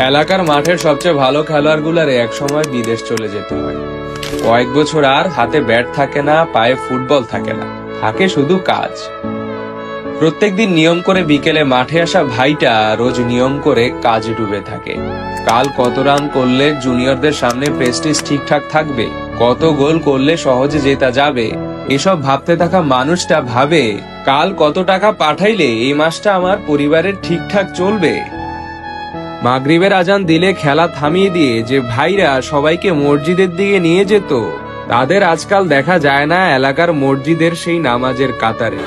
এলাকার মাঠের সবচেয়ে ভালো খেলোয়াড়গুলারে একসময় বিদেশ চলে যেতে হয়। কয়েক বছর আর হাতে ব্যাট থাকে না, পায়ে ফুটবল থাকে না, থাকে শুধু কাজ। প্রত্যেকদিন নিয়ম করে বিকেলে মাঠে আসা ভাইটা রোজ নিয়ম করে কাজে ডুবে থাকে। কাল কত রান করলে জুনিয়রদের সামনে প্রেস্টিজ ঠিকঠাক থাকবে, কত গোল করলে সহজে জেতা যাবে, এসব ভাবতে থাকা মানুষটা ভাবে কাল কত টাকা পাঠাইলে এই মাসটা আমার পরিবারের ঠিকঠাক চলবে। মাগরিবের আজান দিলে খেলা থামিয়ে দিয়ে যে ভাইরা সবাইকে মসজিদের দিকে নিয়ে যেত, তাদের আজকাল দেখা যায় না এলাকার মসজিদের সেই নামাজের কাতারে।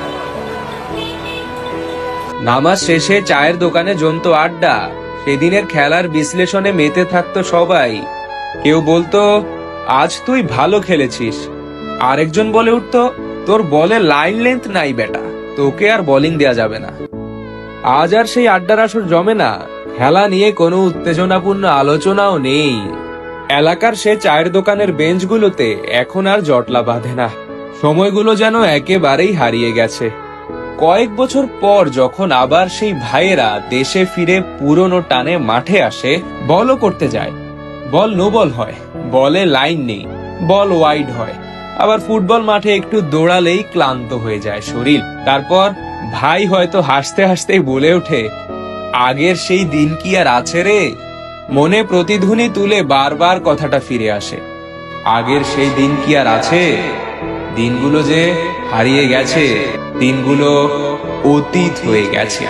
নামাজ শেষে চায়ের দোকানে জমতো আড্ডা, সেদিনের খেলার বিশ্লেষণে মেতে থাকতো সবাই। কেউ বলতো আজ তুই ভালো খেলেছিস, আরেকজন বলে উঠতো তোর বলে লাইন লেন্থ নাই বেটা, তোকে আর বোলিং দেয়া যাবে না। আজ আর সেই আড্ডার আসর জমে না, খেলা নিয়ে কোনো উত্তেজনাপূর্ণ আলোচনাও নেই। এলাকার সে চায়ের দোকানের বেঞ্চগুলোতে এখন আর জটলা বাঁধে না, সময়গুলো যেন একেবারেই হারিয়ে গেছে। কয়েক বছর পর যখন আবার সেই ভাইয়েরা দেশে ফিরে পুরনো টানে মাঠে আসে, বলও করতে যায়, বল নো বল হয়, বলে লাইন নেই, বল ওয়াইড হয়। আবার ফুটবল মাঠে একটু দৌড়ালেই ক্লান্ত হয়ে যায় শরীর। তারপর ভাই হয়তো হাসতে হাসতেই বলে ওঠে, আগের সেই দিন কি আর আছে রে? মনে প্রতিধ্বনি তুলে বারবার কথাটা ফিরে আসে, আগের সেই দিন কি আর আছে? দিনগুলো যে হারিয়ে গেছে, দিনগুলো অতীত হয়ে গেছে।